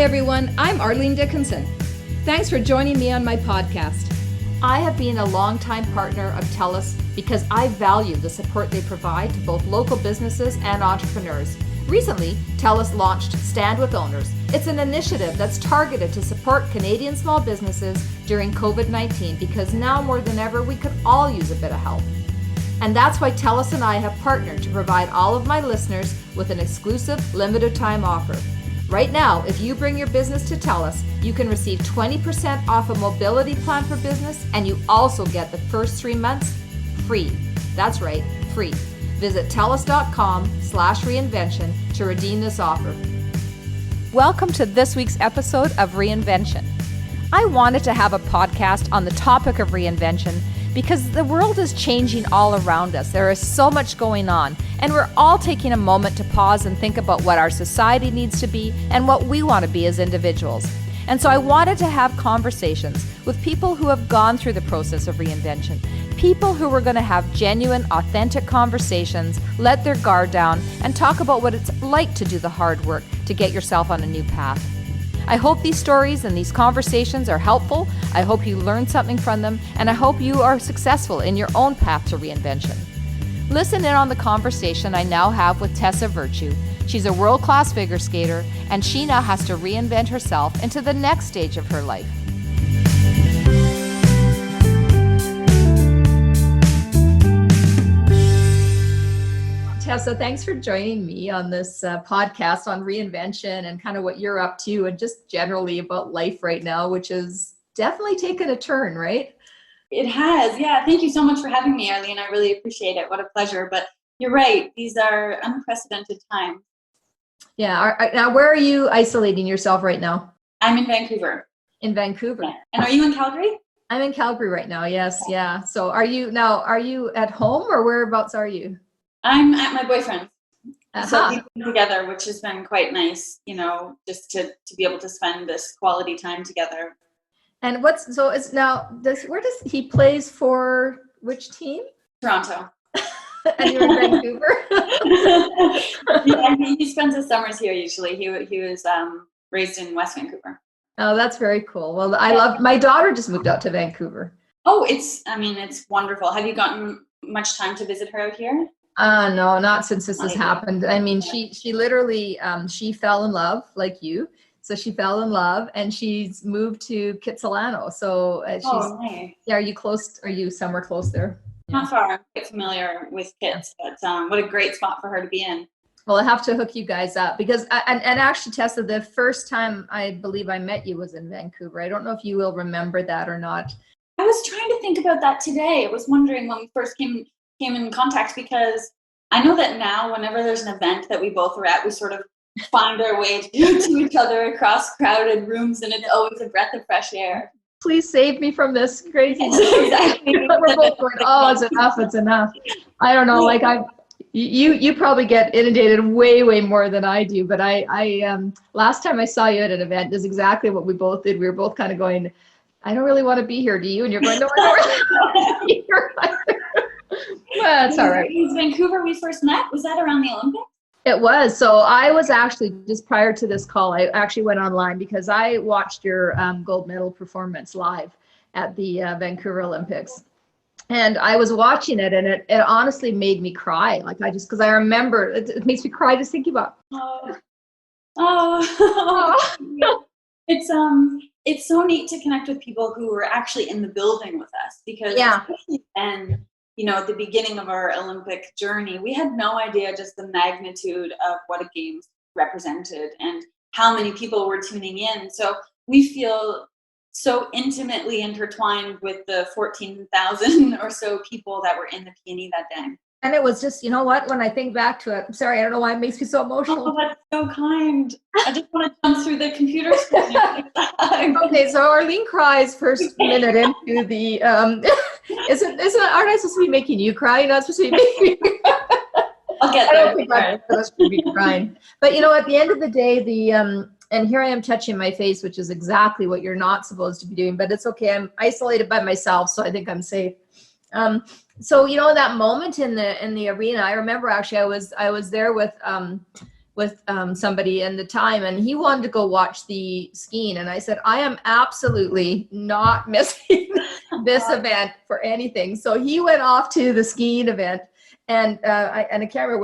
everyone, I'm Arlene Dickinson. Thanks for joining me on my podcast. I have been a longtime partner of Tessas because I value the support they provide to both local businesses and entrepreneurs. Recently, Tessas launched Stand With Owners. It's an initiative that's targeted to support Canadian small businesses during COVID-19 because now more than ever, we could all use a bit of help. And that's why Tessas and I have partnered to provide all of my listeners with an exclusive limited time offer. Right now, if you bring your business to Tessas, you can receive 20% off a mobility plan for business, and you also get the first 3 months free. That's right, free. Visit tellus.com/reinvention to redeem this offer. Welcome to this week's episode of Reinvention. I wanted to have a podcast on the topic of reinvention because the world is changing all around us. There is so much going on, and we're all taking a moment to pause and think about what our society needs to be and what we want to be as individuals. And so I wanted to have conversations with people who have gone through the process of reinvention, people who were going to have genuine, authentic conversations, let their guard down, and talk about what it's like to do the hard work to get yourself on a new path. I hope these stories and these conversations are helpful. I hope you learn something from them, and I hope you are successful in your own path to reinvention. Listen in on the conversation I now have with Tessa Virtue. She's a world-class figure skater, and she now has to reinvent herself into the next stage of her life. Tessa, thanks for joining me on this podcast on reinvention and kind of what you're up to and just generally about life right now, which has definitely taken a turn, right? It has, yeah. Thank you so much for having me, Arlene. I really appreciate it. What a pleasure. But you're right. These are unprecedented times. Yeah. Now, where are you isolating yourself right now? I'm in Vancouver. In Vancouver. Yeah. And are you in Calgary? I'm in Calgary right now. Yes. Yeah. So are you at home or whereabouts are you? I'm at my boyfriend's. Uh-huh. So we've been together, which has been quite nice, just to be able to spend this quality time together. And where does he plays for which team? Toronto. And you're in Vancouver? Yeah, he spends his summers here usually. He was raised in West Vancouver. Oh, that's very cool. Well, my daughter just moved out to Vancouver. Oh, it's wonderful. Have you gotten much time to visit her out here? No, not since this has happened. I mean, she literally, she fell in love like you. So she fell in love and she's moved to Kitsilano. So nice. Yeah, are you close? Are you somewhere close there? Not far. I'm quite familiar with Kits, but what a great spot for her to be in. Well, I have to hook you guys up because, and actually, Tessa, the first time I believe I met you was in Vancouver. I don't know if you will remember that or not. I was trying to think about that today. I was wondering when we first came in contact, because I know that now whenever there's an event that we both are at, we sort of find our way to each other across crowded rooms, and it's always a breath of fresh air. Please save me from this crazy. Exactly. We're both going, oh, it's enough. I don't know, you probably get inundated way more than I do, but I last time I saw you at an event is exactly what we both did. We were both kind of going, I don't really want to be here, do you? And you're going, no, I don't really want to be here. Well, that's all right. Was Vancouver we first met? Was that around the Olympics? It was. So I was actually, just prior to this call, I actually went online because I watched your gold medal performance live at the Vancouver Olympics. And I was watching it, and it honestly made me cry. Because I remember, it makes me cry just thinking about. It's so neat to connect with people who were actually in the building with us, because especially then, at the beginning of our Olympic journey, we had no idea just the magnitude of what a games represented and how many people were tuning in. So we feel so intimately intertwined with the 14,000 or so people that were in the Peony that day. And it was just, when I think back to it, I'm sorry, I don't know why it makes me so emotional. Oh, that's so kind. I just want to jump through the computer screen. Okay, so Arlene cries first minute into the, aren't I supposed to be making you cry? You're not supposed to be making me cry. I'll get there. I don't think I'm supposed to be crying. But, at the end of the day, and here I am touching my face, which is exactly what you're not supposed to be doing, but it's okay. I'm isolated by myself, so I think I'm safe. So, that moment in the arena, I remember actually I was there with somebody in the time, and he wanted to go watch the skiing. And I said, I am absolutely not missing this event for anything. So he went off to the skiing event, and I can't remember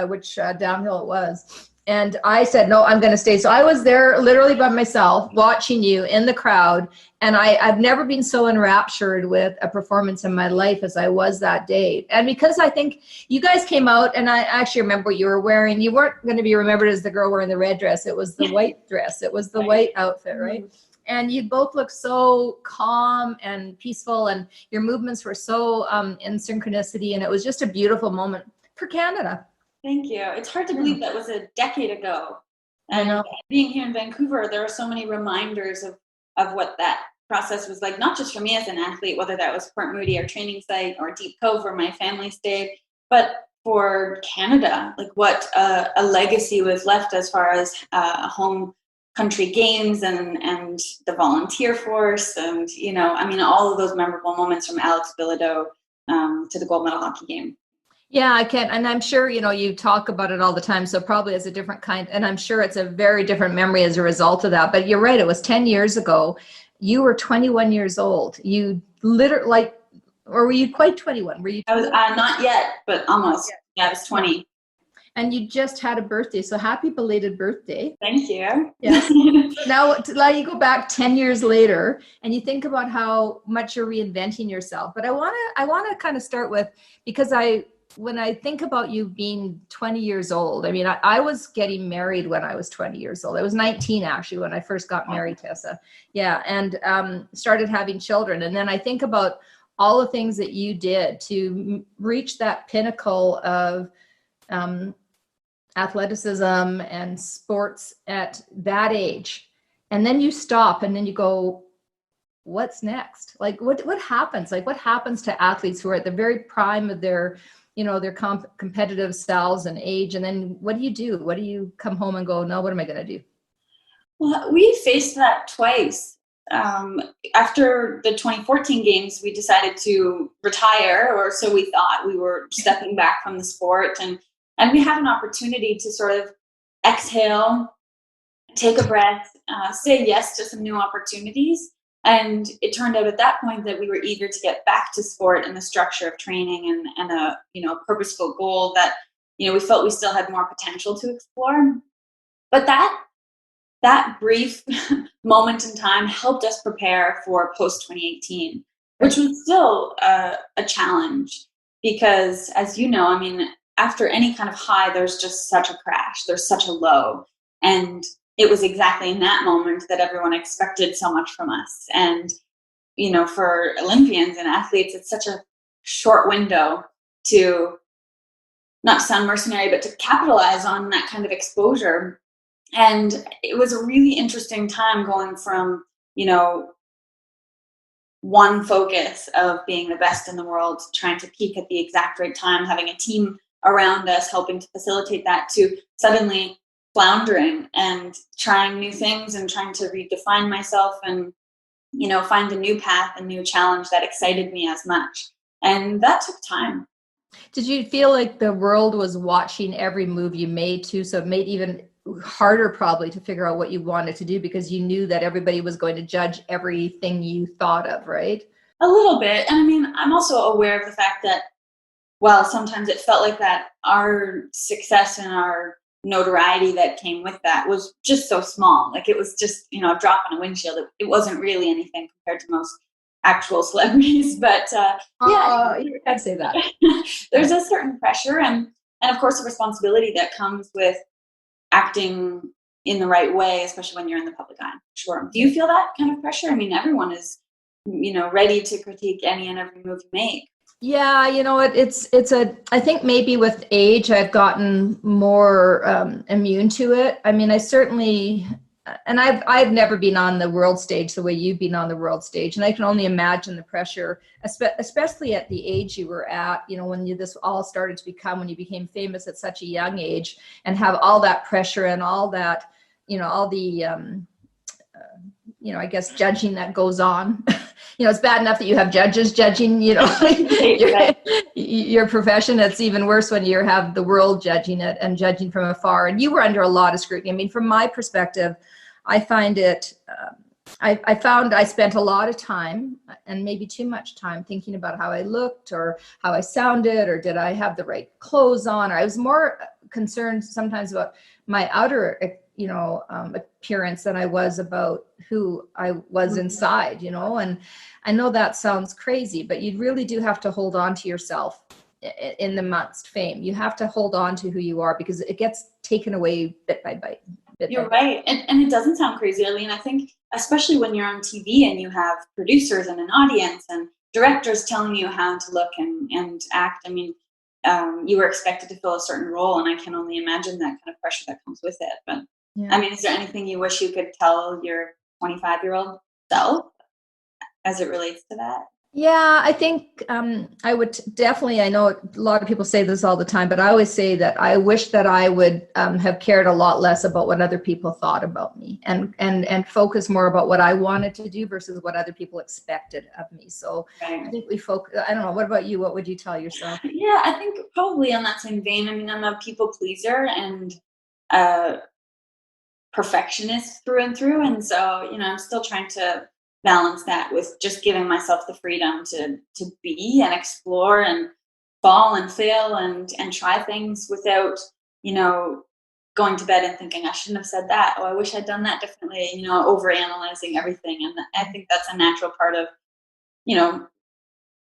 which downhill it was. And I said, no, I'm going to stay. So I was there literally by myself watching you in the crowd. And I've never been so enraptured with a performance in my life as I was that day. And because I think you guys came out, and I actually remember what you were wearing. You weren't going to be remembered as the girl wearing the red dress. It was the white dress. It was the white outfit, right? And you both looked so calm and peaceful, and your movements were so in synchronicity. And it was just a beautiful moment for Canada. Thank you. It's hard to believe that was a decade ago. And being here in Vancouver, there are so many reminders of what that process was like, not just for me as an athlete, whether that was Port Moody, our training site, or Deep Cove, where my family stayed, but for Canada, like what a legacy was left as far as home country games and the volunteer force, and all of those memorable moments from Alex Bilodeau to the gold medal hockey game. Yeah, I can. And I'm sure, you talk about it all the time. So probably as a different kind. And I'm sure it's a very different memory as a result of that. But you're right. It was 10 years ago. You were 21 years old. You literally, or were you quite 21? Were you? I was not yet, but almost. Yeah, I was 20. And you just had a birthday. So happy belated birthday. Thank you. Yes. Now you go back 10 years later and you think about how much you're reinventing yourself. But I want to kind of start with, because when I think about you being 20 years old, I mean, I was getting married when I was 20 years old. I was 19 actually when I first got married, Tessa. Yeah. And started having children. And then I think about all the things that you did to reach that pinnacle of athleticism and sports at that age. And then you stop and then you go, what's next? Like what happens? Like what happens to athletes who are at the very prime of their competitive selves and age? And then what do you do? What do you come home and go, no, what am I going to do? Well, we faced that twice. After the 2014 games, we decided to retire, or so we thought. We were stepping back from the sport, and we had an opportunity to sort of exhale, take a breath, say yes to some new opportunities. And it turned out at that point that we were eager to get back to sport and the structure of training and a purposeful goal that we felt we still had more potential to explore. But that brief moment in time helped us prepare for post 2018, which was still a challenge because, as you know, I mean, after any kind of high, there's just such a crash. There's such a low, and it was exactly in that moment that everyone expected so much from us. And, for Olympians and athletes, it's such a short window to, not to sound mercenary, but to capitalize on that kind of exposure. And it was a really interesting time going from, one focus of being the best in the world, trying to peak at the exact right time, having a team around us helping to facilitate that, to suddenly floundering and trying new things and trying to redefine myself and, find a new path, a new challenge that excited me as much. And that took time. Did you feel like the world was watching every move you made too? So it made even harder probably to figure out what you wanted to do because you knew that everybody was going to judge everything you thought of, right? A little bit. And I mean, I'm also aware of the fact that while sometimes it felt like that, our success and our notoriety that came with that was just so small. Like it was just, a drop in a windshield. It wasn't really anything compared to most actual celebrities, but you can't say that. There's a certain pressure and of course the responsibility that comes with acting in the right way, especially when you're in the public eye. Sure. Do you feel that kind of pressure? I mean, everyone is, ready to critique any and every move you make. Yeah, I think maybe with age, I've gotten more immune to it. I mean, I certainly, and I've never been on the world stage the way you've been on the world stage. And I can only imagine the pressure, especially at the age you were at, when this all started to become, when you became famous at such a young age and have all that pressure and all that, all the, I guess judging that goes on it's bad enough that you have judges judging, your profession. It's even worse when you have the world judging it and judging from afar. And you were under a lot of scrutiny. I mean, from my perspective, I find it, I found I spent a lot of time, and maybe too much time, thinking about how I looked or how I sounded, or did I have the right clothes on? Or I was more concerned sometimes about my outer, appearance than I was about who I was inside, and I know that sounds crazy, but you really do have to hold on to yourself in the amongst fame. You have to hold on to who you are, because it gets taken away bit by bit. You're right. And it doesn't sound crazy, Arlene. I think especially when you're on TV and you have producers and an audience and directors telling you how to look and act. I mean, you were expected to fill a certain role, and I can only imagine that kind of pressure that comes with it. But yeah. I mean, is there anything you wish you could tell your 25-year-old self as it relates to that? Yeah, I think I would definitely, I know a lot of people say this all the time, but I always say that I wish that I would have cared a lot less about what other people thought about me and focus more about what I wanted to do versus what other people expected of me. So right. I think we focus, I don't know, what about you? What would you tell yourself? Yeah, I think probably on that same vein. I mean, I'm a people pleaser and perfectionist through and through. And so, I'm still trying to balance that with just giving myself the freedom to be and explore and fall and fail and try things without, going to bed and thinking I shouldn't have said that. Oh, I wish I'd done that differently, overanalyzing everything. And I think that's a natural part of,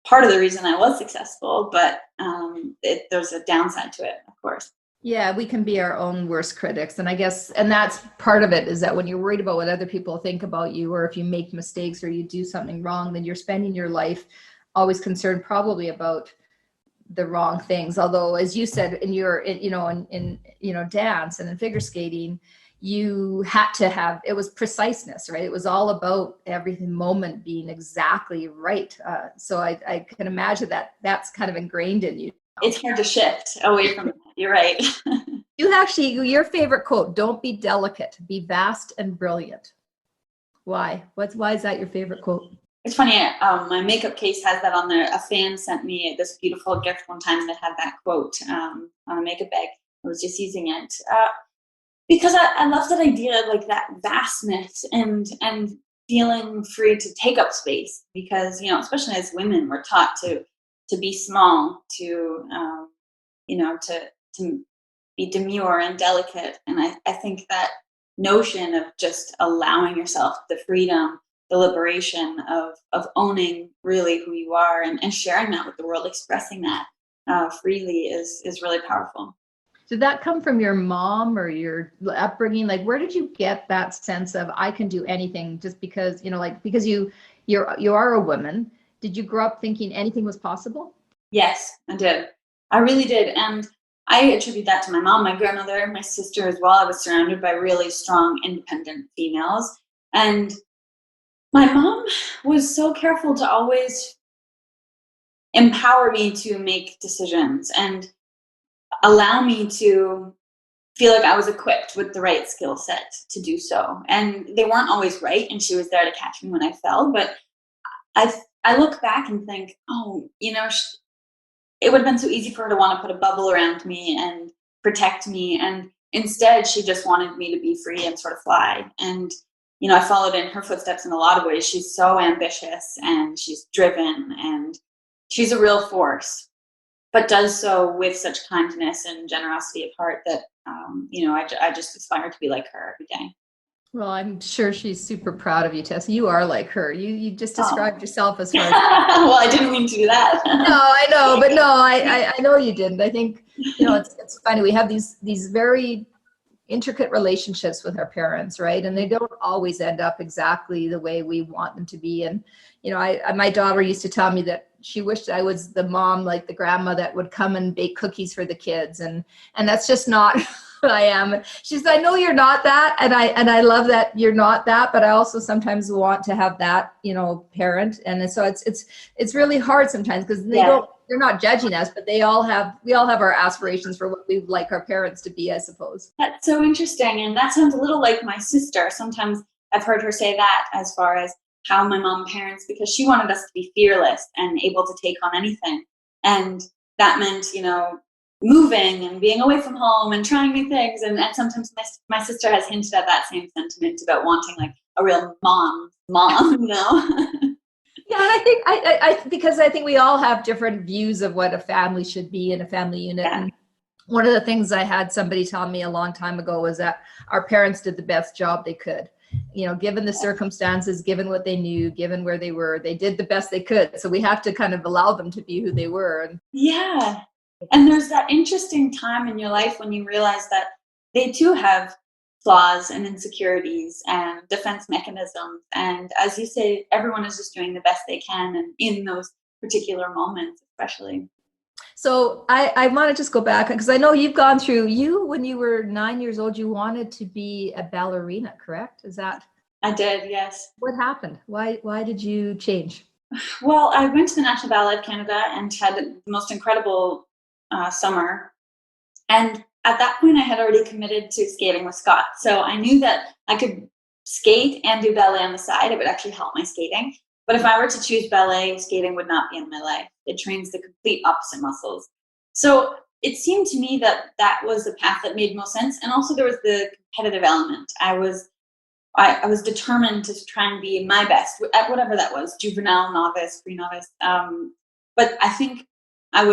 part of the reason I was successful, but there's a downside to it, of course. Yeah, we can be our own worst critics. And I guess, and that's part of it, is that when you're worried about what other people think about you, or if you make mistakes or you do something wrong, then you're spending your life always concerned probably about the wrong things. Although, as you said, in your, in dance and in figure skating, you had to have, it was preciseness, right? It was all about every moment being exactly right. So I can imagine that that's kind of ingrained in you. It's hard to shift away from it. You're right. You actually, your favorite quote, don't be delicate, be vast and brilliant. Why? Why is that your favorite quote? It's funny. My makeup case has that on there. A fan sent me this beautiful gift one time that had that quote on a makeup bag. I was just using it because I love that idea, like that vastness and feeling free to take up space. Because especially as women, we're taught to be small, to be demure and delicate. And I think that notion of just allowing yourself the freedom, the liberation of owning really who you are and sharing that with the world, expressing that freely is really powerful. Did that come from your mom or your upbringing? Like, where did you get that sense of I can do anything just because, because you are a woman? Did you grow up thinking anything was possible? Yes, I did. I really did. And I attribute that to my mom, my grandmother, my sister as well. I was surrounded by really strong, independent females. And my mom was so careful to always empower me to make decisions and allow me to feel like I was equipped with the right skill set to do so. And they weren't always right, and she was there to catch me when I fell. But I look back and think, it would have been so easy for her to want to put a bubble around me and protect me. And instead, she just wanted me to be free and sort of fly. And, I followed in her footsteps in a lot of ways. She's so ambitious and she's driven and she's a real force, but does so with such kindness and generosity of heart that, I just aspire to be like her every day. Well, I'm sure she's super proud of you, Tessa. You are like her. You just described yourself as her. Well, I didn't mean to do that. No, I know, but no, I know you didn't. I think, it's funny. We have these very intricate relationships with our parents, right? And they don't always end up exactly the way we want them to be. And, my daughter used to tell me that she wished I was the mom, like the grandma that would come and bake cookies for the kids. And that's just not who I am. She said, I know you're not that. And I love that you're not that, but I also sometimes want to have that, parent. And so it's really hard sometimes because they're not judging us, but we all have our aspirations for what we'd like our parents to be, I suppose. That's so interesting. And that sounds a little like my sister. Sometimes I've heard her say that as far as, how my mom parents, because she wanted us to be fearless and able to take on anything. And that meant, moving and being away from home and trying new things. And sometimes my sister has hinted at that same sentiment about wanting like a real mom, Yeah, and I think because I think we all have different views of what a family should be in a family unit. Yeah. And one of the things I had somebody tell me a long time ago was that our parents did the best job they could. Given the circumstances, given what they knew, given where they were, they did the best they could. So we have to kind of allow them to be who they were. Yeah. And there's that interesting time in your life when you realize that they too have flaws and insecurities and defense mechanisms. And as you say, everyone is just doing the best they can, and in those particular moments, especially. So I want to just go back, because I know you've gone through, when you were 9 years old, you wanted to be a ballerina, correct? Is that? I did, yes. What happened? Why did you change? Well, I went to the National Ballet of Canada and had the most incredible summer. And at that point, I had already committed to skating with Scott. So I knew that I could skate and do ballet on the side. It would actually help my skating. But if I were to choose ballet, skating would not be in my life. It trains the complete opposite muscles. So it seemed to me that that was the path that made most sense. And also there was the competitive element. I was determined to try and be my best at whatever that was, juvenile, novice, pre-novice. But I think I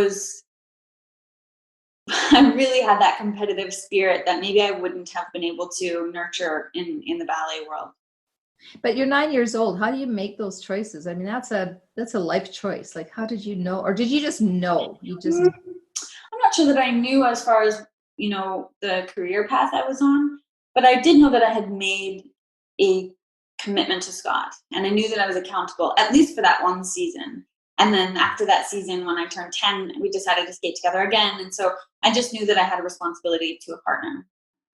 really had that competitive spirit that maybe I wouldn't have been able to nurture in the ballet world. But you're 9 years old. How do you make those choices? I mean, that's a life choice. Like, how did you know? Or did you just know? I'm not sure that I knew as far as, the career path I was on, but I did know that I had made a commitment to Scott. And I knew that I was accountable, at least for that one season. And then after that season, when I turned 10, we decided to skate together again. And so I just knew that I had a responsibility to a partner.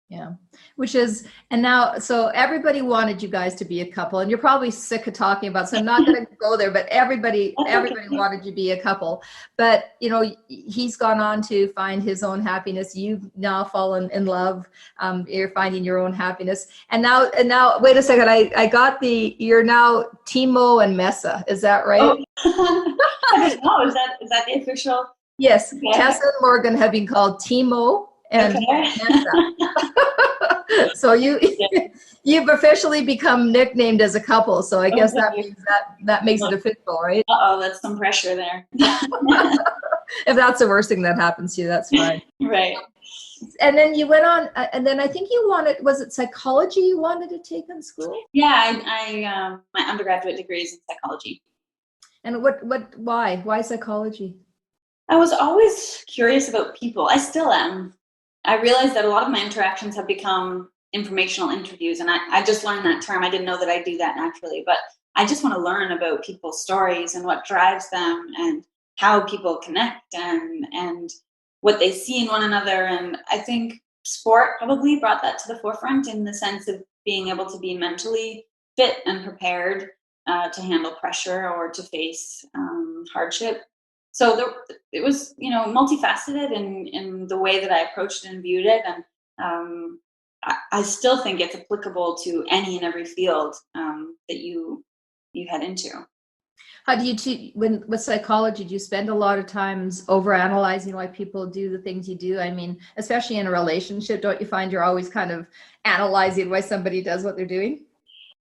Yeah, so everybody wanted you guys to be a couple, and you're probably sick of talking about, so I'm not going to go there, but everybody wanted you to be a couple. But, he's gone on to find his own happiness. You've now fallen in love. You're finding your own happiness. And now, wait a second. I got you're now Timo and Mesa. Is that right? Oh. I don't know. Is that the official? Yes. Okay. Tessa and Morgan have been called Timo and Tessa. So you've officially become nicknamed as a couple. So I guess that means that makes it official, right? That's some pressure there. If that's the worst thing that happens to you, that's fine. Right. And then you went on, and then I think was it psychology you wanted to take in school? Yeah, I my undergraduate degree is in psychology. And why psychology? I was always curious about people. I still am. I realized that a lot of my interactions have become informational interviews, and I just learned that term. I didn't know that I do that naturally, but I just want to learn about people's stories and what drives them and how people connect and what they see in one another. And I think sport probably brought that to the forefront in the sense of being able to be mentally fit and prepared to handle pressure or to face hardship. So it was, multifaceted in the way that I approached it and viewed it. And I still think it's applicable to any and every field that you head into. How do you, with psychology, do you spend a lot of times overanalyzing why people do the things you do? I mean, especially in a relationship, don't you find you're always kind of analyzing why somebody does what they're doing?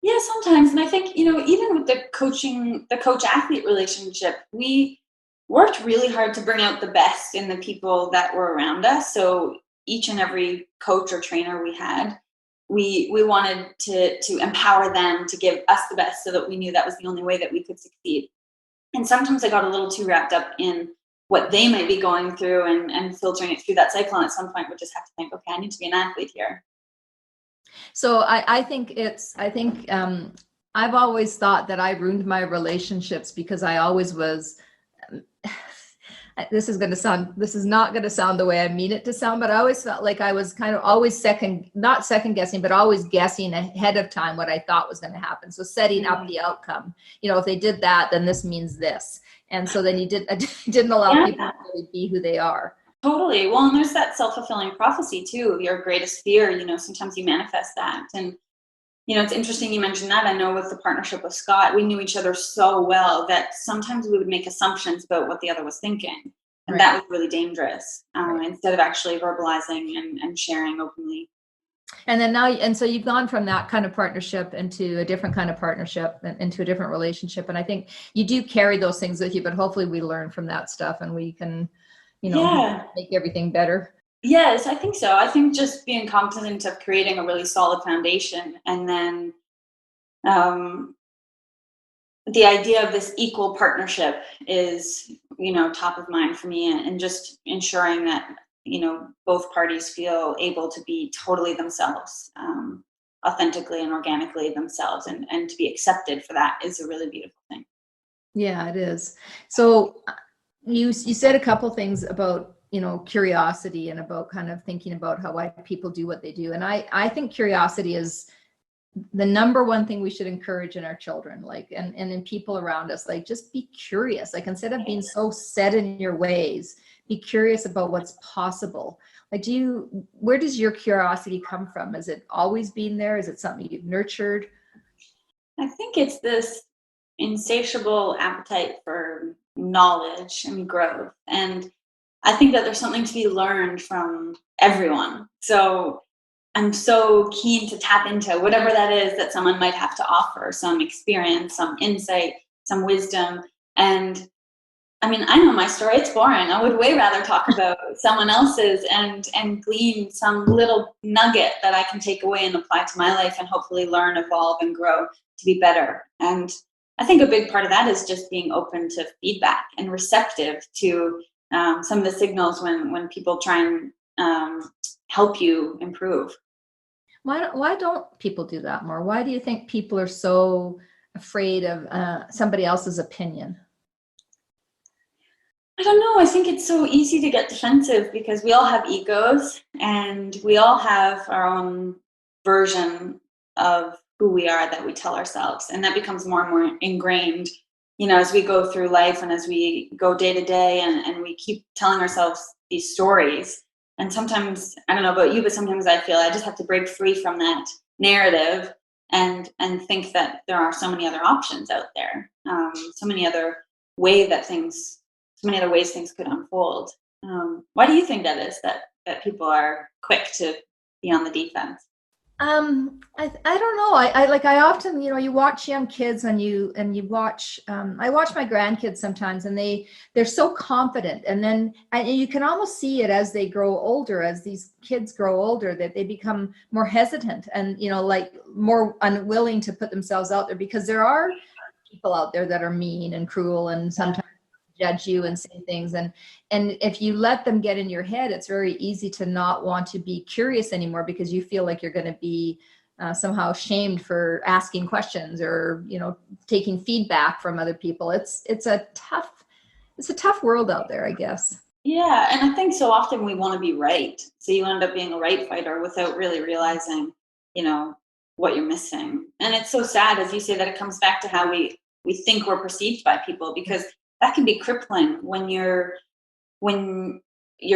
Yeah, sometimes. And I think, even with the coach-athlete relationship, we worked really hard to bring out the best in the people that were around us. So each and every coach or trainer we had, we wanted to empower them to give us the best, so that we knew that was the only way that we could succeed. And sometimes I got a little too wrapped up in what they might be going through and filtering it through that cycle. And at some point, we just have to think, okay, I need to be an athlete here. So I think I've always thought that I ruined my relationships because I always was. This is not going to sound the way I mean it to sound, but I always felt like I was kind of always not second guessing, but always guessing ahead of time what I thought was going to happen. So setting up the outcome, if they did that, then this means this. And so then didn't allow people to really be who they are. Totally. Well, and there's that self-fulfilling prophecy too. Your greatest fear, sometimes you manifest that. And It's interesting you mentioned that. I know with the partnership with Scott, we knew each other so well that sometimes we would make assumptions about what the other was thinking. And that was really dangerous, instead of actually verbalizing and sharing openly. And then now, and so you've gone from that kind of partnership into a different kind of partnership and into a different relationship. And I think you do carry those things with you, but hopefully we learn from that stuff and we can, make everything better. Yes, I think so. I think just being cognizant of creating a really solid foundation, and then the idea of this equal partnership is, top of mind for me, and just ensuring that, both parties feel able to be totally themselves, authentically and organically themselves, and to be accepted for that is a really beautiful thing. Yeah, it is. So you said a couple things about, curiosity and about kind of thinking about why people do what they do. And I think curiosity is the number one thing we should encourage in our children, and in people around us. Just be curious. Instead of being so set in your ways, be curious about what's possible. Where does your curiosity come from? Has it always been there? Is it something you've nurtured? I think it's this insatiable appetite for knowledge and growth. And I think that there's something to be learned from everyone. So I'm so keen to tap into whatever that is that someone might have to offer, some experience, some insight, some wisdom. And I know my story, it's boring. I would way rather talk about someone else's and glean some little nugget that I can take away and apply to my life and hopefully learn, evolve, and grow to be better. And I think a big part of that is just being open to feedback and receptive to some of the signals when people try and help you improve. Why don't people do that more? Why do you think people are so afraid of somebody else's opinion? I don't know. I think it's so easy to get defensive because we all have egos and we all have our own version of who we are that we tell ourselves. And that becomes more and more ingrained, as we go through life and as we go day to day, and we keep telling ourselves these stories. And sometimes, I don't know about you, but sometimes I feel I just have to break free from that narrative and think that there are so many other options out there, so many other ways things could unfold. Why do you think that is, that people are quick to be on the defense? I don't know. I often, you watch young kids and you watch, I watch my grandkids sometimes, and they're so confident. And then you can almost see it as they grow older, as these kids grow older, that they become more hesitant and, more unwilling to put themselves out there, because there are people out there that are mean and cruel and sometimes judge you and say things, and if you let them get in your head, it's very easy to not want to be curious anymore, because you feel like you're going to be somehow shamed for asking questions or taking feedback from other people. It's a tough world out there, I guess. Yeah, and I think so often we want to be right, so you end up being a right fighter without really realizing what you're missing. And it's so sad, as you say, that it comes back to how we think we're perceived by people, because that can be crippling when you're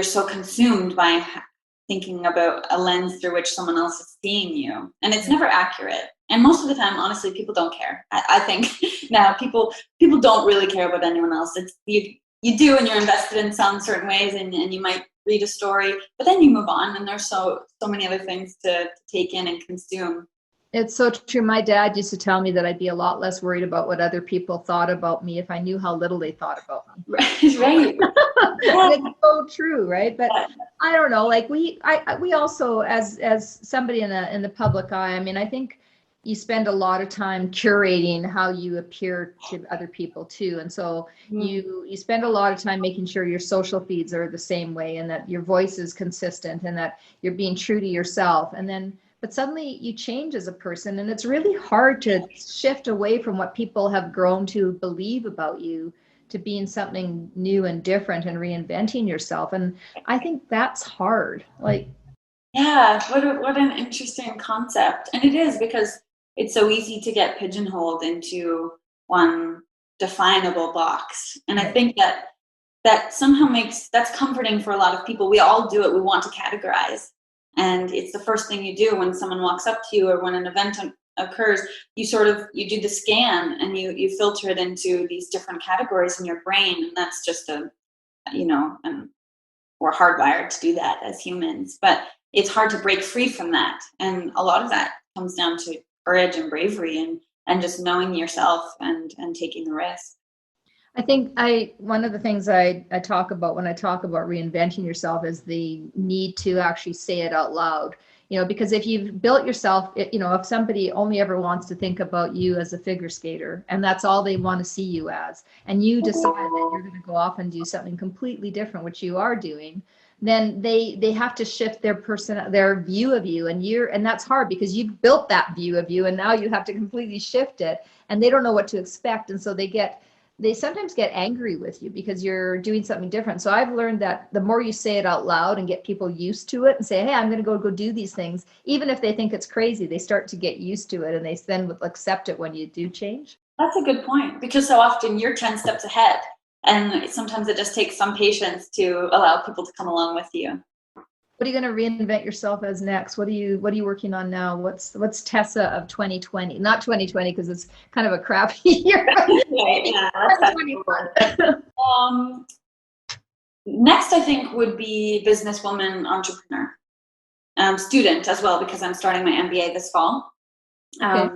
so consumed by thinking about a lens through which someone else is seeing you, and it's never accurate. And most of the time, honestly, people don't care. I think now people don't really care about anyone else. It's you do, and you're invested in some certain ways, and you might read a story, but then you move on, and there's so many other things to take in and consume. It's so true. My dad used to tell me that I'd be a lot less worried about what other people thought about me if I knew how little they thought about me. Right. It's so true, right? But I don't know. We also, as somebody in the public eye, I think you spend a lot of time curating how you appear to other people too, and so you spend a lot of time making sure your social feeds are the same way, and that your voice is consistent, and that you're being true to yourself, but suddenly you change as a person, and it's really hard to shift away from what people have grown to believe about you to being something new and different and reinventing yourself. And I think that's hard. Yeah, what an interesting concept. And it is, because it's so easy to get pigeonholed into one definable box. And I think that somehow that's comforting for a lot of people. We all do it. We want to categorize. And it's the first thing you do when someone walks up to you, or when an event occurs, you do the scan and you filter it into these different categories in your brain. And that's just and we're hardwired to do that as humans, but it's hard to break free from that. And a lot of that comes down to courage and bravery and just knowing yourself and taking the risk. I think one of the things I talk about when I talk about reinventing yourself is the need to actually say it out loud. Because if you've built yourself, if somebody only ever wants to think about you as a figure skater and that's all they want to see you as, and you decide that you're going to go off and do something completely different, which you are doing, then they have to shift their view of you, and that's hard because you've built that view of you and now you have to completely shift it, and they don't know what to expect, and so they sometimes get angry with you because you're doing something different. So I've learned that the more you say it out loud and get people used to it and say, hey, I'm going to go do these things, even if they think it's crazy, they start to get used to it and they then will accept it when you do change. That's a good point, because so often you're 10 steps ahead, and sometimes it just takes some patience to allow people to come along with you. What are you going to reinvent yourself as next? What are you working on now? What's Tessa of 2020? Not 2020 because it's kind of a crappy year. Yeah, next, I think, would be businesswoman, entrepreneur, student as well, because I'm starting my MBA this fall. Okay.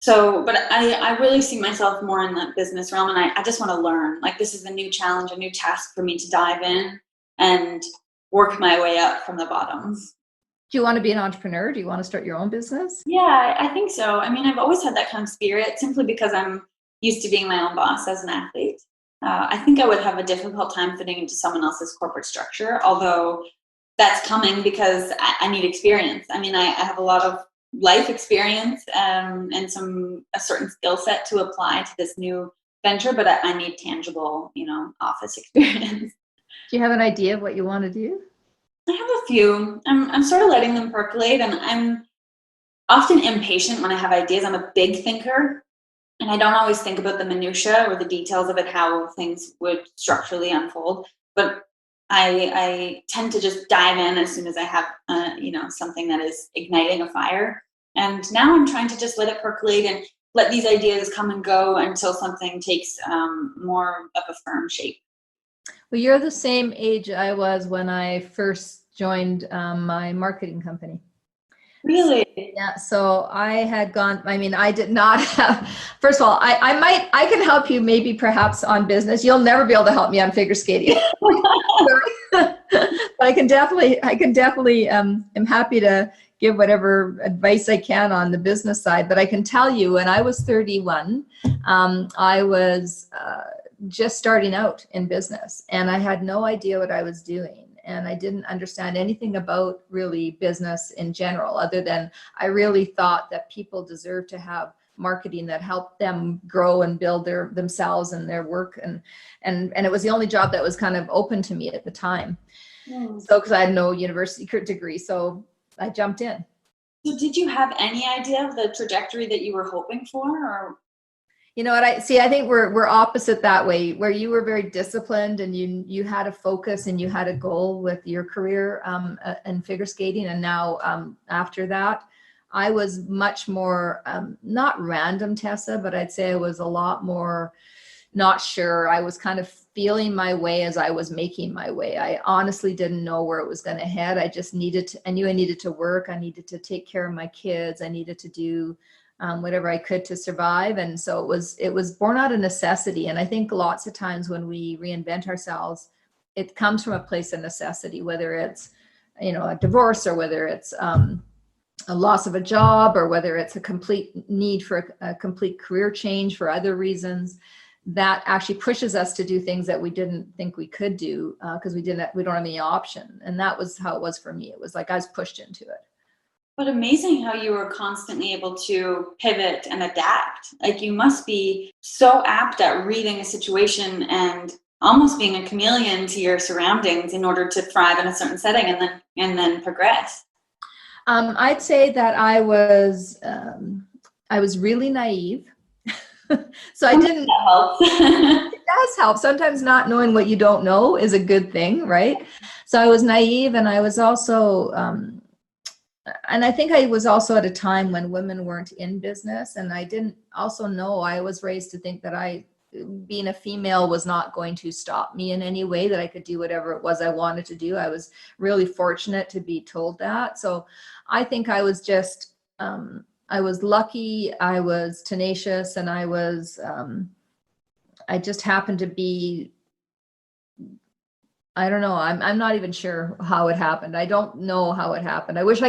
But I really see myself more in the business realm, and I just want to learn. Like, this is a new challenge, a new task for me to dive in and work my way up from the bottom. Do you want to be an entrepreneur? Do you want to start your own business? Yeah, I think so. I mean, I've always had that kind of spirit simply because I'm used to being my own boss as an athlete. I think I would have a difficult time fitting into someone else's corporate structure, although that's coming because I need experience. I mean, I have a lot of life experience and a certain skill set to apply to this new venture, but I need tangible, office experience. Do you have an idea of what you want to do? I have a few. I'm sort of letting them percolate, and I'm often impatient when I have ideas. I'm a big thinker, and I don't always think about the minutiae or the details of it, how things would structurally unfold. But I tend to just dive in as soon as I have, something that is igniting a fire. And now I'm trying to just let it percolate and let these ideas come and go until something takes more of a firm shape. Well, you're the same age I was when I first joined my marketing company. Really? Yeah. So I had gone, I did not have, first of all, I can help you maybe perhaps on business. You'll never be able to help me on figure skating. But I can definitely, am happy to give whatever advice I can on the business side. But I can tell you, when I was 31, I was just starting out in business, and I had no idea what I was doing. And I didn't understand anything about really business in general, other than I really thought that people deserve to have marketing that helped them grow and build themselves and their work. And it was the only job that was kind of open to me at the time. So, because I had no university degree, so I jumped in. So did you have any idea of the trajectory that you were hoping for, or? You know what I think we're opposite that way, where you were very disciplined and you had a focus and you had a goal with your career in figure skating. And now after that, I was much more, not random, Tessa, but I'd say I was a lot more not sure. I was kind of feeling my way as I was making my way. I honestly didn't know where it was going to head. I just I knew I needed to work. I needed to take care of my kids. I needed to do whatever I could to survive. And so it was born out of necessity. And I think lots of times when we reinvent ourselves, it comes from a place of necessity, whether it's, a divorce, or whether it's a loss of a job, or whether it's a complete need for a complete career change for other reasons, that actually pushes us to do things that we didn't think we could do because we don't have any option. And that was how it was for me. It was like I was pushed into it. But amazing how you were constantly able to pivot and adapt. Like, you must be so apt at reading a situation and almost being a chameleon to your surroundings in order to thrive in a certain setting and then progress. I'd say that I was really naive. So I didn't. That helps. It does help. Sometimes not knowing what you don't know is a good thing, right? So I was naive, and I was also and I think I was also at a time when women weren't in business, and I didn't also know, I was raised to think that being a female was not going to stop me in any way, that I could do whatever it was I wanted to do. I was really fortunate to be told that. So I think I was just, I was lucky, I was tenacious, and I just happened to be, I don't know. I'm not even sure how it happened. I don't know how it happened. I wish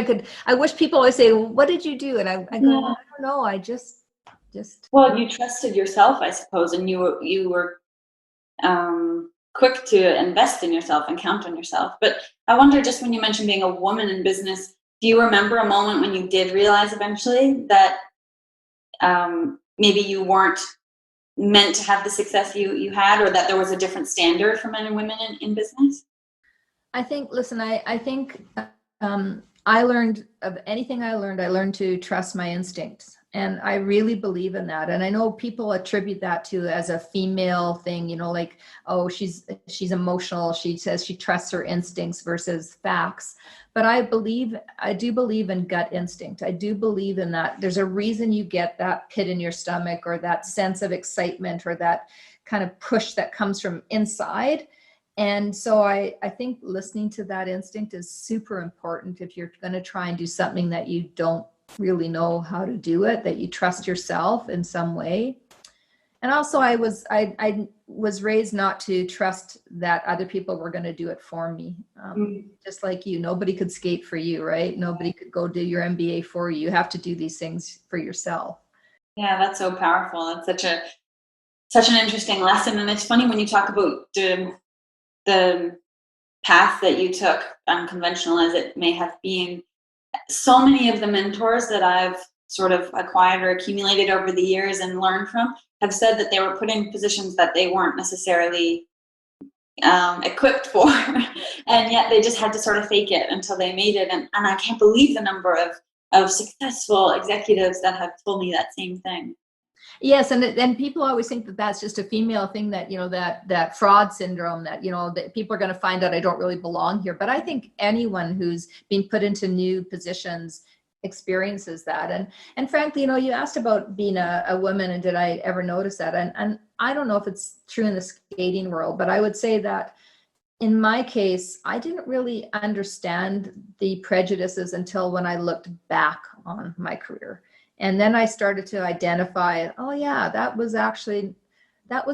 people would say, well, what did you do? And I go, I don't know. I just. Well, you trusted yourself, I suppose, and you were quick to invest in yourself and count on yourself. But I wonder, just when you mentioned being a woman in business, do you remember a moment when you did realize eventually that maybe you weren't meant to have the success you had, or that there was a different standard for men and women in business? I think, listen, I think I learned I learned to trust my instincts. And I really believe in that. And I know people attribute that to as a female thing, like, oh, she's emotional. She says she trusts her instincts versus facts. But I do believe in gut instinct. I do believe in that. There's a reason you get that pit in your stomach, or that sense of excitement, or that kind of push that comes from inside. And so I think listening to that instinct is super important if you're going to try and do something that you don't really know how to do it, that you trust yourself in some way. And also I was raised not to trust that other people were going to do it for me. Just like you, nobody could skate for you, right? Nobody could go do your MBA for you. You have to do these things for yourself. Yeah, that's so powerful. It's such an interesting lesson. And it's funny when you talk about the path that you took, unconventional as it may have been. So many of the mentors that I've sort of acquired or accumulated over the years and learned from have said that they were put in positions that they weren't necessarily equipped for, and yet they just had to sort of fake it until they made it. And I can't believe the number of successful executives that have told me that same thing. Yes, and people always think that that's just a female thing, that that fraud syndrome, that that people are going to find out I don't really belong here. But I think anyone who's been put into new positions experiences that. And frankly, you asked about being a woman, and did I ever notice that? And I don't know if it's true in the skating world, but I would say that in my case, I didn't really understand the prejudices until when I looked back on my career. And then I started to identify, oh yeah, that was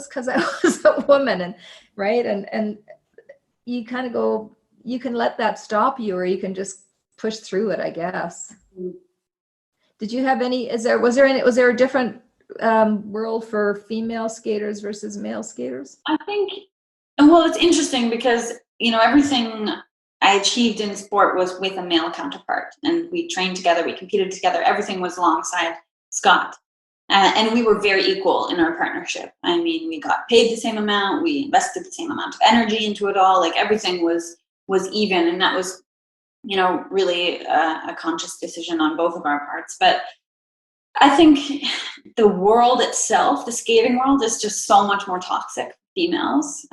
because I was a woman, and right. And you kind of go, you can let that stop you, or you can just push through it, I guess. Did you have any, was there a different world for female skaters versus male skaters? I think, well, it's interesting because, everything I achieved in sport was with a male counterpart, and we trained together, we competed together, everything was alongside Scott. And we were very equal in our partnership. I mean, we got paid the same amount, we invested the same amount of energy into it all, like everything was even, and that was, really a conscious decision on both of our parts. But I think the world itself, the skating world, is just so much more toxic for females.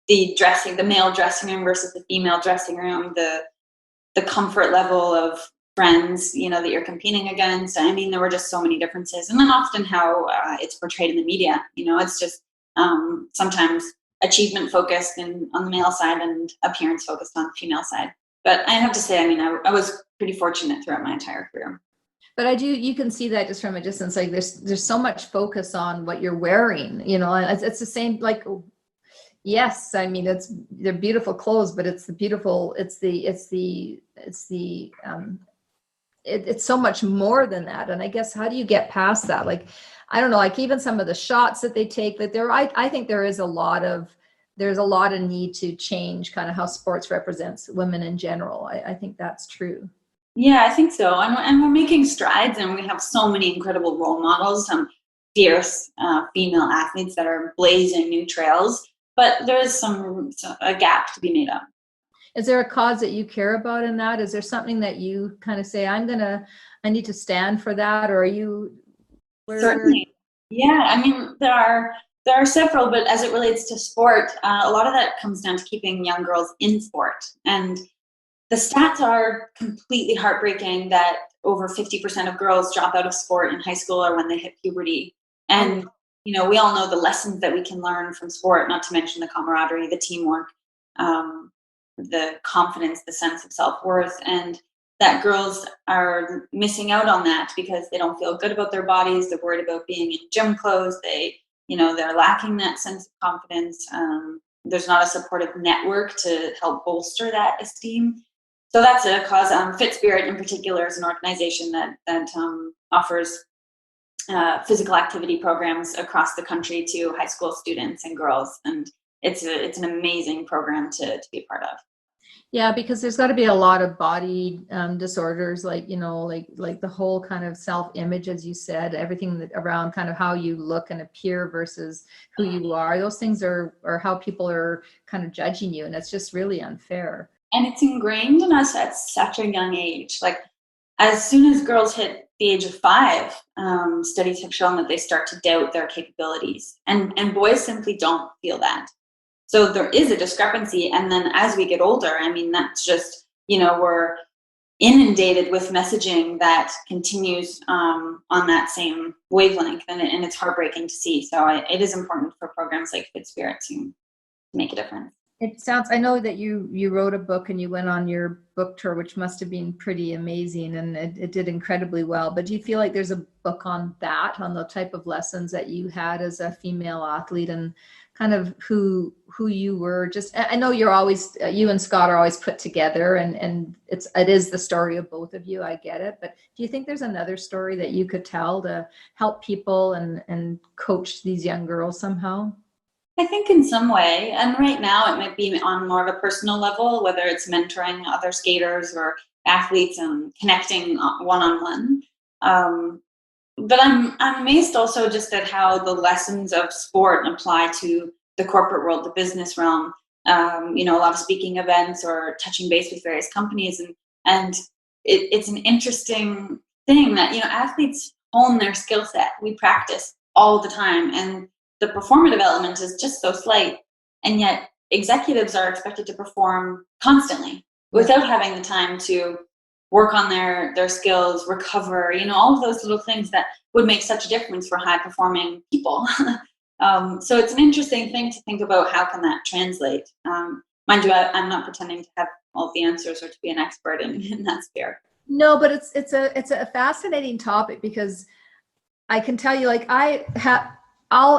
The male dressing room versus the female dressing room, the comfort level of friends, that you're competing against. I mean, there were just so many differences. And then often how it's portrayed in the media, it's just sometimes achievement focused on the male side and appearance focused on the female side. But I have to say, I mean, I was pretty fortunate throughout my entire career. But you can see that just from a distance, like there's so much focus on what you're wearing, and it's the same, like, yes, I mean, they're beautiful clothes, but it's so much more than that. And I guess, how do you get past that? Like, I don't know, like even some of the shots that they take, like I think there's a lot of need to change kind of how sports represents women in general. I think that's true. Yeah, I think so. And we're making strides, and we have so many incredible role models, some fierce female athletes that are blazing new trails, but there is a gap to be made up. Is there a cause that you care about in that? Is there something that you kind of say, I need to stand for that? Or are you? Certainly. Yeah. I mean, there are several, but as it relates to sport, a lot of that comes down to keeping young girls in sport. And the stats are completely heartbreaking that over 50% of girls drop out of sport in high school or when they hit puberty. And, you know, we all know the lessons that we can learn from sport, not to mention the camaraderie, the teamwork, the confidence, the sense of self-worth, and that girls are missing out on that because they don't feel good about their bodies. They're worried about being in gym clothes. They're lacking that sense of confidence. There's not a supportive network to help bolster that esteem. So that's a cause. Fit Spirit in particular is an organization that offers physical activity programs across the country to high school students and girls. And it's an amazing program to be a part of. Yeah, because there's got to be a lot of body disorders, like, you know, like the whole kind of self-image, as you said, everything that around kind of how you look and appear versus who you are. Those things are how people are kind of judging you, and it's just really unfair. And it's ingrained in us at such a young age. Like, as soon as girls hit the age of 5, studies have shown that they start to doubt their capabilities, and boys simply don't feel that. So there is a discrepancy. And then as we get older, I mean, that's just, you know, we're inundated with messaging that continues on that same wavelength, and it's heartbreaking to see. So it is important for programs like Fit Spirit to make a difference. It sounds, I know that you wrote a book and you went on your book tour, which must have been pretty amazing, and it did incredibly well. But do you feel like there's a book on that, on the type of lessons that you had as a female athlete and kind of who you were? Just, I know you're always, you and Scott are always put together, and it is the story of both of you. I get it. But do you think there's another story that you could tell to help people and coach these young girls somehow? I think in some way, and right now it might be on more of a personal level, whether it's mentoring other skaters or athletes and connecting one-on-one. But I'm amazed also just at how the lessons of sport apply to the corporate world, the business realm. A lot of speaking events or touching base with various companies, and it's an interesting thing that, you know, athletes hone their skill set. We practice all the time, and the performative element is just so slight, and yet executives are expected to perform constantly without having the time to work on their skills, recover, you know, all of those little things that would make such a difference for high performing people. So it's an interesting thing to think about, how can that translate? Mind you, I'm not pretending to have all the answers or to be an expert in that sphere. No, but it's a fascinating topic, because I can tell you, like,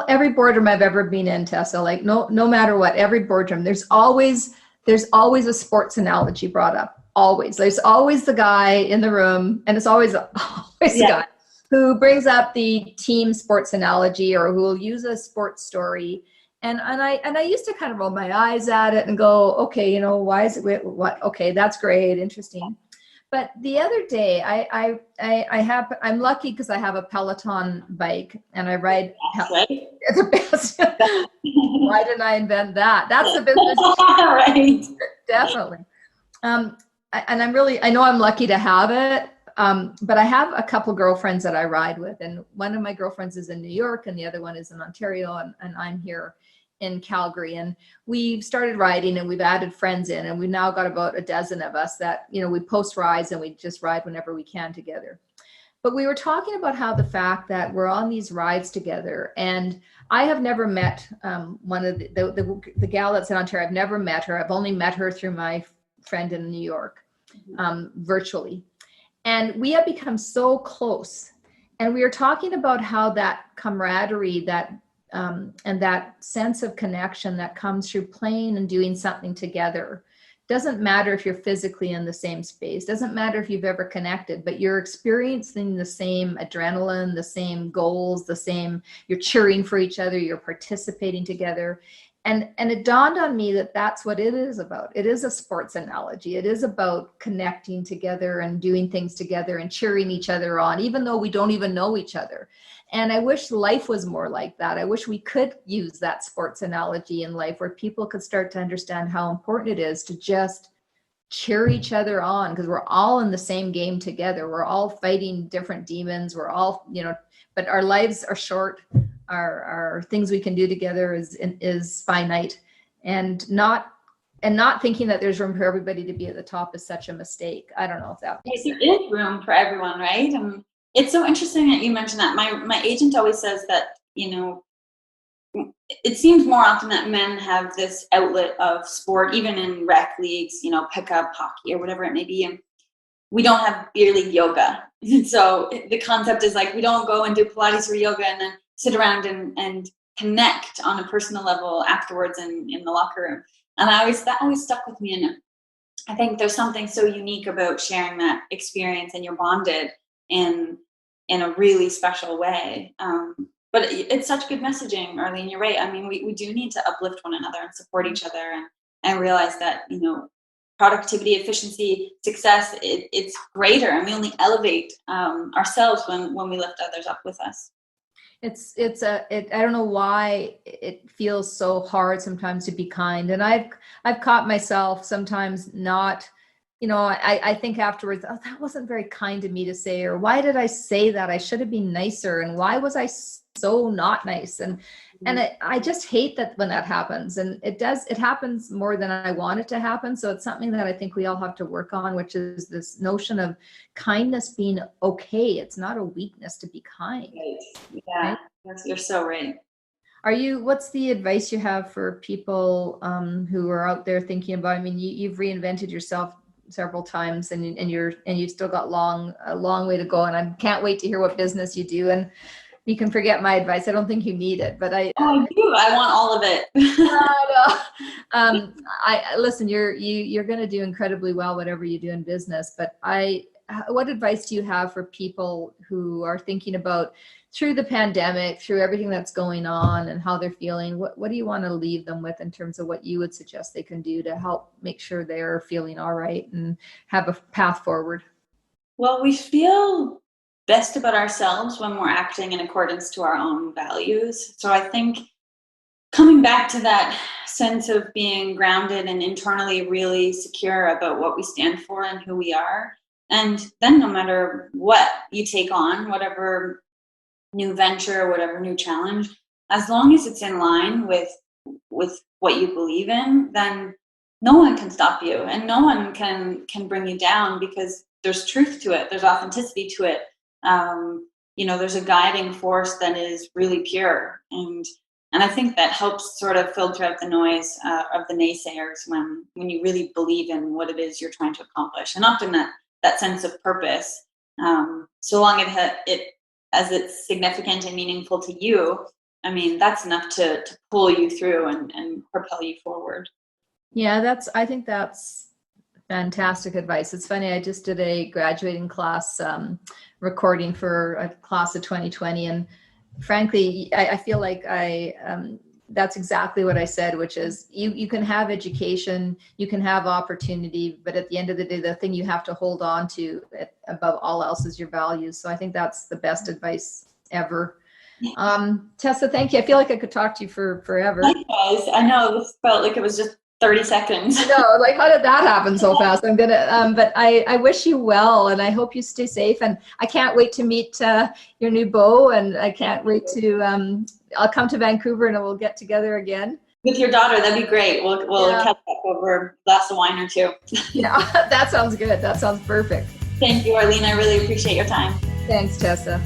every boardroom I've ever been in, Tessa, like no matter what, every boardroom, there's always a sports analogy brought up. Always. There's always the guy in the room, and it's always the guy who brings up the team sports analogy, or who will use a sports story. And I used to kind of roll my eyes at it and go, okay, you know, why is it what? Okay, that's great, interesting. But the other day, I'm lucky because I have a Peloton bike and I ride. The best. Why didn't I invent that? That's the business. Right. Definitely. And I know I'm lucky to have it. But I have a couple girlfriends that I ride with, and one of my girlfriends is in New York and the other one is in Ontario, and I'm here in Calgary. And we've started riding, and we've added friends in, and we've now got about a dozen of us that, you know, we post rides and we just ride whenever we can together. But we were talking about how the fact that we're on these rides together, and I have never met one of the gal that's in Ontario. I've never met her. I've only met her through my friend in New York, virtually. And we have become so close. And we were talking about how that camaraderie, and that sense of connection that comes through playing and doing something together. Doesn't matter if you're physically in the same space, doesn't matter if you've ever connected, but you're experiencing the same adrenaline, the same goals, you're cheering for each other, you're participating together. And it dawned on me that that's what it is about. It is a sports analogy. It is about connecting together and doing things together and cheering each other on, even though we don't even know each other. And I wish life was more like that. I wish we could use that sports analogy in life, where people could start to understand how important it is to just cheer each other on, because we're all in the same game together. We're all fighting different demons. We're all, you know, but our lives are short. Our things we can do together is finite, and not and not thinking that there's room for everybody to be at the top is such a mistake. I don't know if that makes sense. There is room for everyone, right? And it's so interesting that you mentioned that. My agent always says that, it seems more often that men have this outlet of sport, even in rec leagues, pickup hockey or whatever it may be. And we don't have beer league yoga. So the concept is like, we don't go and do Pilates or yoga and then sit around and connect on a personal level afterwards in the locker room. And that always stuck with me. And I think there's something so unique about sharing that experience, and you're bonded in a really special way. But it's such good messaging, Arlene. You're right. I mean, we do need to uplift one another and support each other and realize that, productivity, efficiency, success, it's greater. And we only elevate ourselves when we lift others up with us. I don't know why it feels so hard sometimes to be kind. And I've caught myself sometimes not, I think afterwards, oh, that wasn't very kind of me to say, or why did I say that? I should have been nicer. And why was I so not nice? And I just hate that when that happens. And it happens more than I want it to happen. So it's something that I think we all have to work on, which is this notion of kindness being okay. It's not a weakness to be kind. Right. Yeah, right? You're so right. What's the advice you have for people who are out there thinking about, I mean, you've reinvented yourself several times and you've still got a long way to go. And I can't wait to hear what business you do. And you can forget my advice. I don't think you need it, but I do. I want all of it. Listen, you're going to do incredibly well, whatever you do in business. But what advice do you have for people who are thinking about, through the pandemic, through everything that's going on and how they're feeling? What do you want to leave them with in terms of what you would suggest they can do to help make sure they're feeling all right and have a path forward? Well, we feel best about ourselves when we're acting in accordance to our own values. So I think coming back to that sense of being grounded and internally really secure about what we stand for and who we are. And then no matter what you take on, whatever new venture, whatever new challenge, as long as it's in line with what you believe in, then no one can stop you and no one can bring you down, because there's truth to it. There's authenticity to it. There's a guiding force that is really pure. And I think that helps sort of filter out the noise of the naysayers when you really believe in what it is you're trying to accomplish. And often that sense of purpose, so long as it's significant and meaningful to you, I mean, that's enough to pull you through and propel you forward. Yeah, I think that's fantastic advice. It's funny, I just did a graduating class recording for a class of 2020, and frankly, I feel like that's exactly what I said, which is you can have education, you can have opportunity, but at the end of the day, the thing you have to hold on to above all else is your values. So I think that's the best advice ever. Tessa, thank you. I feel like I could talk to you for forever. Likewise. I know, this felt like it was just 30 seconds. No, like, how did that happen so fast? I'm gonna, but I wish you well, and I hope you stay safe. And I can't wait to meet your new beau, and I can't wait to. I'll come to Vancouver, and we'll get together again. With your daughter, that'd be great. We'll catch up over a glass of wine or two. Yeah, that sounds good. That sounds perfect. Thank you, Arlene. I really appreciate your time. Thanks, Tessa.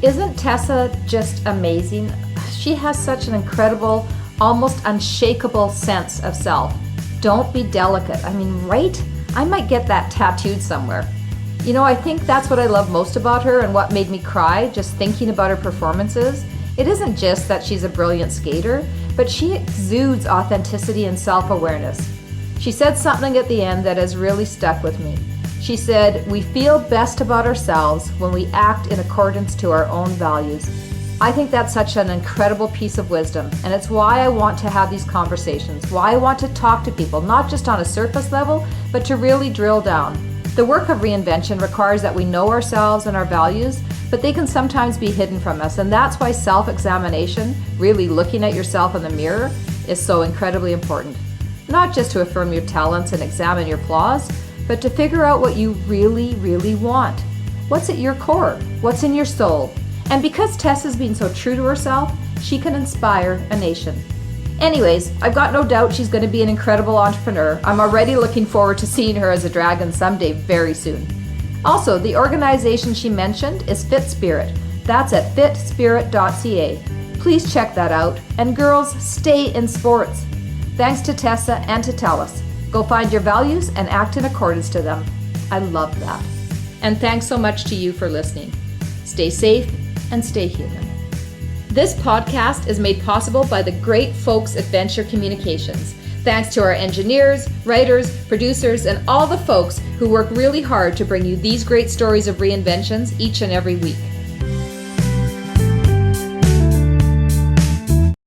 Isn't Tessa just amazing? She has such an incredible, almost unshakable sense of self. Don't be delicate. I mean, right? I might get that tattooed somewhere. I think that's what I love most about her, and what made me cry just thinking about her performances. It isn't just that she's a brilliant skater, but she exudes authenticity and self-awareness. She said something at the end that has really stuck with me. She said, "We feel best about ourselves when we act in accordance to our own values." I think that's such an incredible piece of wisdom, and it's why I want to have these conversations, why I want to talk to people, not just on a surface level, but to really drill down. The work of reinvention requires that we know ourselves and our values, but they can sometimes be hidden from us, and that's why self-examination, really looking at yourself in the mirror, is so incredibly important. Not just to affirm your talents and examine your flaws, but to figure out what you really, really want. What's at your core? What's in your soul? And because Tessa's been so true to herself, she can inspire a nation. Anyways, I've got no doubt she's going to be an incredible entrepreneur. I'm already looking forward to seeing her as a dragon someday very soon. Also, the organization she mentioned is Fit Spirit. That's at fitspirit.ca. Please check that out. And girls, stay in sports. Thanks to Tessa and to Tellus. Go find your values and act in accordance to them. I love that. And thanks so much to you for listening. Stay safe and stay human. This podcast is made possible by the great folks at Venture Communications. Thanks to our engineers, writers, producers, and all the folks who work really hard to bring you these great stories of reinventions each and every week.